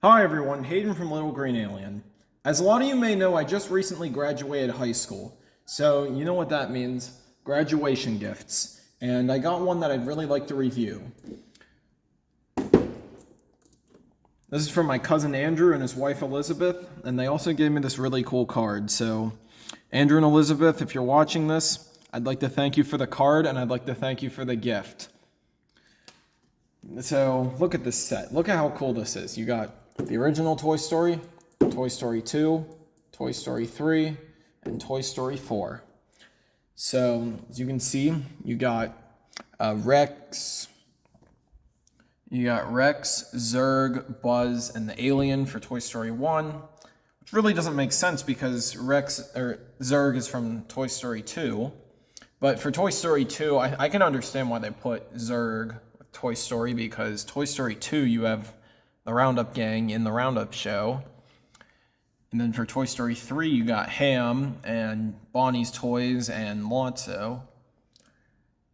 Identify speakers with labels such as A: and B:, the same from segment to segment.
A: Hi everyone, Hayden from Little Green Alien. As a lot of you may know, I just recently graduated high school. So you know what that means, graduation gifts. And I got one that I'd really like to review. This is from my cousin Andrew and his wife Elizabeth, and they also gave me this really cool card. So Andrew and Elizabeth, if you're watching this, I'd like to thank you for the card and I'd like to thank you for the gift. So look at this set. Look at how cool this is. You got the original Toy Story, Toy Story 2, Toy Story 3, and Toy Story 4. So, as you can see, you got Rex, Zurg, Buzz, and the Alien for Toy Story 1, which really doesn't make sense because Zurg is from Toy Story 2. But for Toy Story 2, I can understand why they put Zurg with Toy Story, because Toy Story 2, you have the Roundup gang in the Roundup show. And then for Toy Story 3, you got Ham and Bonnie's Toys and Lotso.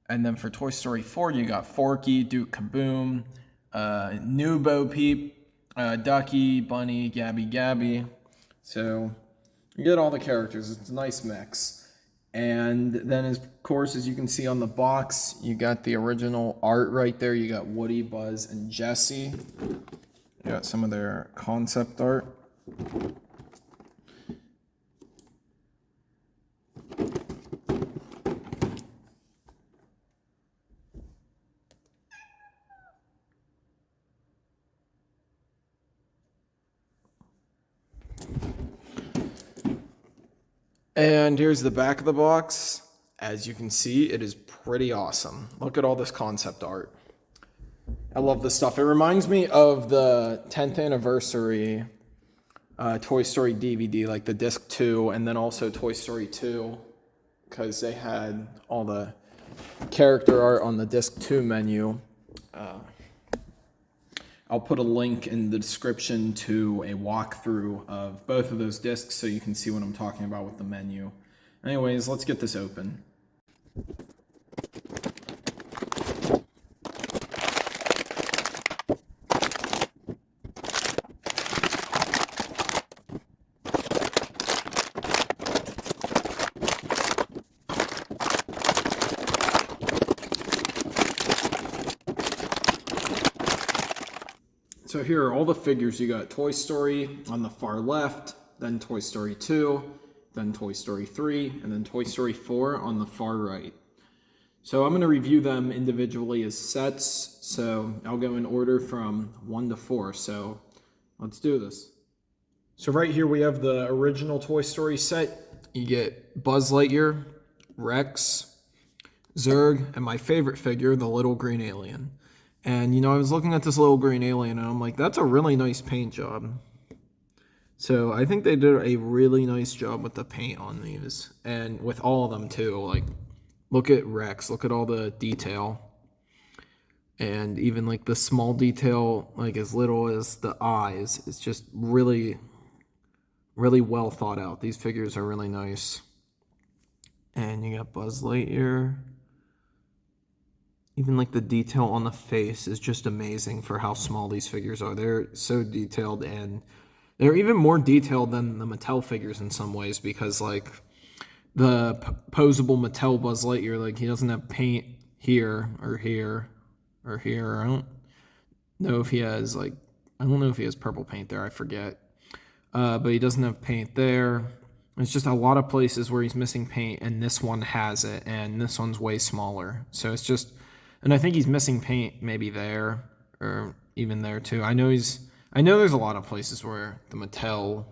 A: And then for Toy Story 4, you got Forky, Duke Kaboom, New Bo Peep, Ducky, Bunny, Gabby. So you get all the characters. It's a nice mix. And then, of course, as you can see on the box, you got the original art right there. You got Woody, Buzz, and Jessie. You got some of their concept art. And here's the back of the box. As you can see, it is pretty awesome. Look at all this concept art. I love this stuff. It reminds me of the 10th anniversary Toy Story DVD, like the disc 2, and then also Toy Story 2, because they had all the character art on the disc 2 menu. I'll put a link in the description to a walkthrough of both of those discs so you can see what I'm talking about with the menu. Anyways, let's get this open. So here are all the figures. You got Toy Story on the far left, then Toy Story 2, then Toy Story 3, and then Toy Story 4 on the far right. So I'm going to review them individually as sets, so I'll go in order from 1 to 4, so let's do this. So right here we have the original Toy Story set. You get Buzz Lightyear, Rex, Zurg, and my favorite figure, the Little Green Alien. And, you know, I was looking at this Little Green Alien, and I'm like, that's a really nice paint job. So I think they did a really nice job with the paint on these. And with all of them, too. Like, look at Rex. Look at all the detail. And even, like, the small detail, like, as little as the eyes. It's just really, really well thought out. These figures are really nice. And you got Buzz Lightyear. Even like the detail on the face is just amazing for how small these figures are. They're so detailed, and they're even more detailed than the Mattel figures in some ways, because like the posable Mattel Buzz Lightyear, like he doesn't have paint here or here or here. I don't know if he has purple paint there. I forget. But he doesn't have paint there. It's just a lot of places where he's missing paint, and this one has it, and this one's way smaller. So it's just. And I think he's missing paint maybe there, or even there too. I know there's a lot of places where the Mattel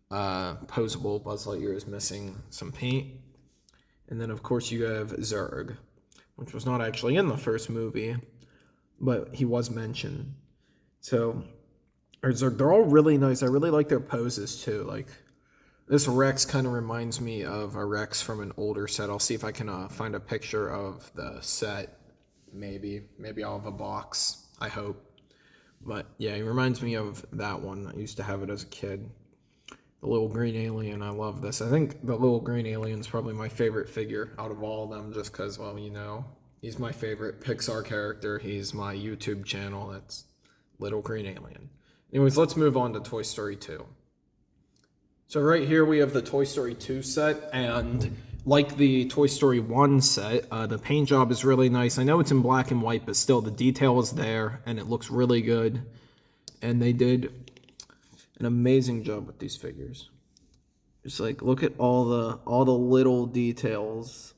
A: posable Buzz Lightyear is missing some paint. And then, of course, you have Zurg, which was not actually in the first movie, but he was mentioned. So, Zurg, they're all really nice. I really like their poses too. Like, this Rex kind of reminds me of a Rex from an older set. I'll see if I can find a picture of the set. Maybe I'll have a box, I hope. But yeah, it reminds me of that one. I used to have it as a kid. The Little Green Alien, I love this. I think the Little Green Alien is probably my favorite figure out of all of them, just because, well, you know, he's my favorite Pixar character. He's my YouTube channel. That's Little Green Alien. Anyways, let's move on to Toy Story 2. So right here we have the Toy Story 2 set, and like the Toy Story 1 set, the paint job is really nice. I know it's in black and white, but still the detail is there, and it looks really good. And they did an amazing job with these figures. Just like, look at all the little details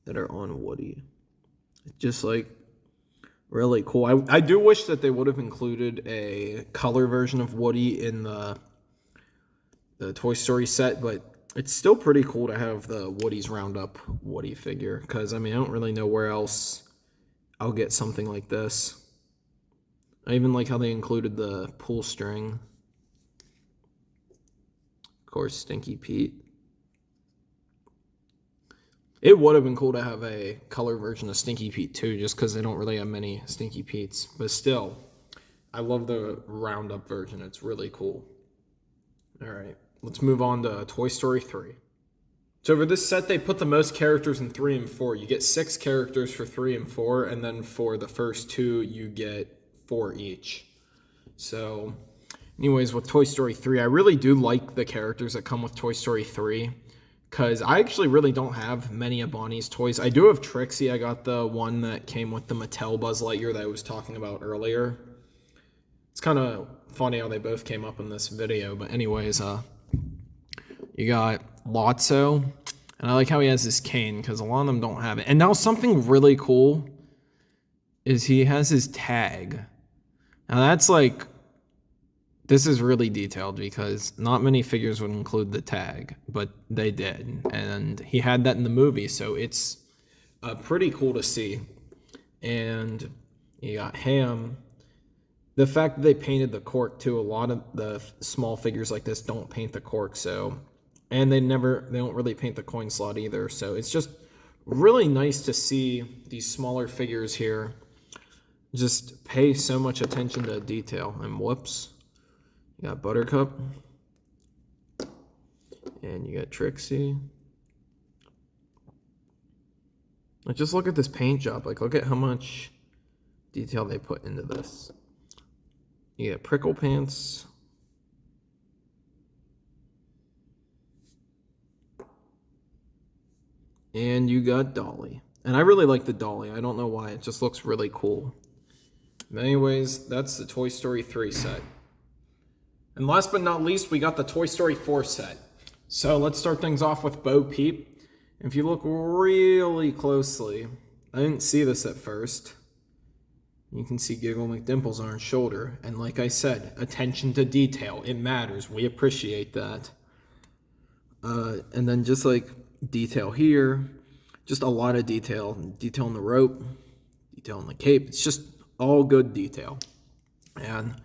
A: that are on Woody. Just like really cool. I do wish that they would have included a color version of Woody in the Toy Story set, but it's still pretty cool to have the Woody's Roundup Woody figure, because I mean, I don't really know where else I'll get something like this. I even like how they included the pull string. Of course, Stinky Pete. It would have been cool to have a color version of Stinky Pete too, just because they don't really have many Stinky Petes. But still, I love the Roundup version. It's really cool. All right, let's move on to Toy Story 3. So for this set, they put the most characters in 3 and 4. You get 6 characters for 3 and 4, and then for the first 2, you get 4 each. So anyways, with Toy Story 3, I really do like the characters that come with Toy Story 3, because I actually really don't have many of Bonnie's toys. I do have Trixie. I got the one that came with the Mattel Buzz Lightyear that I was talking about earlier. It's kind of funny how they both came up in this video, but anyways, you got Lotso, and I like how he has this cane, because a lot of them don't have it. And now something really cool is he has his tag. Now that's like, this is really detailed, because not many figures would include the tag, but they did. And he had that in the movie, so it's pretty cool to see. And you got Ham. The fact that they painted the cork too, a lot of the small figures like this don't paint the cork, so, and they don't really paint the coin slot either. So it's just really nice to see these smaller figures here just pay so much attention to detail. And whoops. You got Buttercup, and you got Trixie. Like, just look at this paint job. Like, look at how much detail they put into this. You got Prickle Pants. And you got Dolly. And I really like the Dolly. I don't know why. It just looks really cool. But anyways, that's the Toy Story 3 set. And last but not least, we got the Toy Story 4 set. So let's start things off with Bo Peep. If you look really closely, I didn't see this at first. You can see Giggle McDimples on her shoulder. And like I said, attention to detail. It matters. We appreciate that. And then just like detail here. Just a lot of detail. Detail in the rope. Detail in the cape. It's just all good detail. And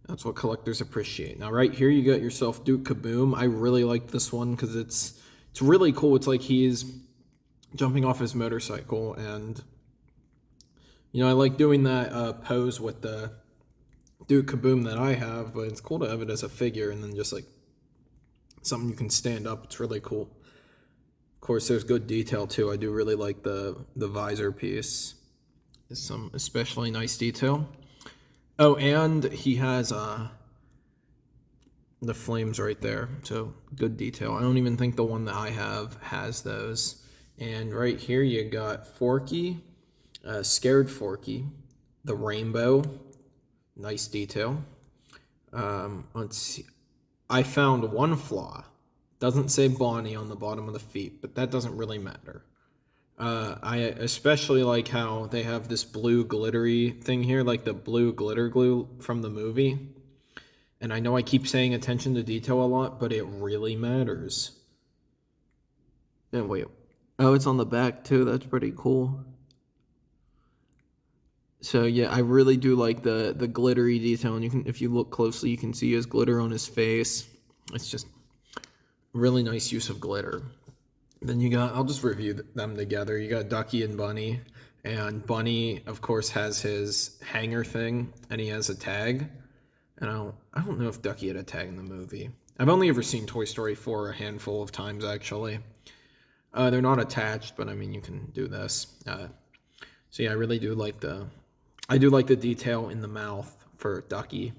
A: that's what collectors appreciate. Now, right here, you got yourself Duke Kaboom. I really like this one because it's really cool. It's like he's jumping off his motorcycle, and you know, I like doing that pose with the Duke Kaboom that I have. But it's cool to have it as a figure, and then just like something you can stand up. It's really cool. Of course, there's good detail too. I do really like the visor piece. There's some especially nice detail. Oh, and he has the flames right there, so good detail. I don't even think the one that I have has those. And right here you got Forky, Scared Forky, the rainbow, nice detail. Let's see. I found one flaw. Doesn't say Bonnie on the bottom of the feet, but that doesn't really matter. I especially like how they have this blue glittery thing here, like the blue glitter glue from the movie. And I know I keep saying attention to detail a lot, but it really matters. And wait, oh, it's on the back too. That's pretty cool. So yeah, I really do like the glittery detail. And you can, if you look closely, you can see his glitter on his face. It's just really nice use of glitter. Then you got, I'll just review them together. You got Ducky and Bunny. And Bunny, of course, has his hanger thing, and he has a tag. And I don't know if Ducky had a tag in the movie. I've only ever seen Toy Story 4 a handful of times, actually. They're not attached, but I mean, you can do this. So yeah, I really do like the detail in the mouth for Ducky.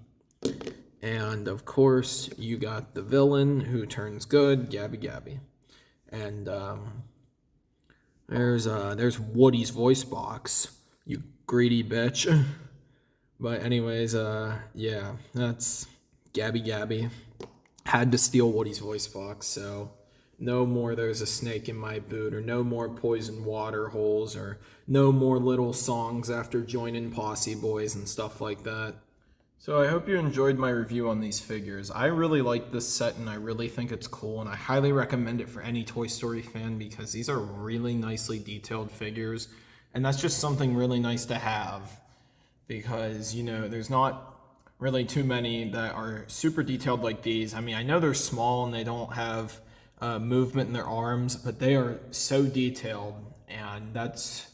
A: And of course, you got the villain who turns good, Gabby Gabby. And there's Woody's voice box, you greedy bitch. But anyways, yeah, that's Gabby Gabby. Had to steal Woody's voice box, so no more there's a snake in my boot, or no more poison water holes, or no more little songs after joining Posse Boys and stuff like that. So I hope you enjoyed my review on these figures. I really like this set and I really think it's cool, and I highly recommend it for any Toy Story fan because these are really nicely detailed figures, and that's just something really nice to have because, you know, there's not really too many that are super detailed like these. I mean, I know they're small and they don't have movement in their arms, but they are so detailed, and that's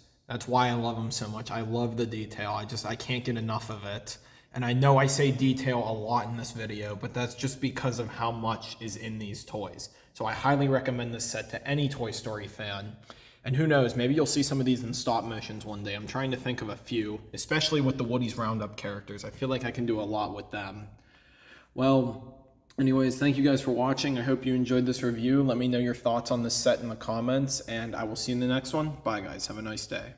A: why I love them so much. I love the detail. I can't get enough of it. And I know I say detail a lot in this video, but that's just because of how much is in these toys. So I highly recommend this set to any Toy Story fan. And who knows, maybe you'll see some of these in stop motions one day. I'm trying to think of a few, especially with the Woody's Roundup characters. I feel like I can do a lot with them. Well, anyways, thank you guys for watching. I hope you enjoyed this review. Let me know your thoughts on this set in the comments, and I will see you in the next one. Bye, guys. Have a nice day.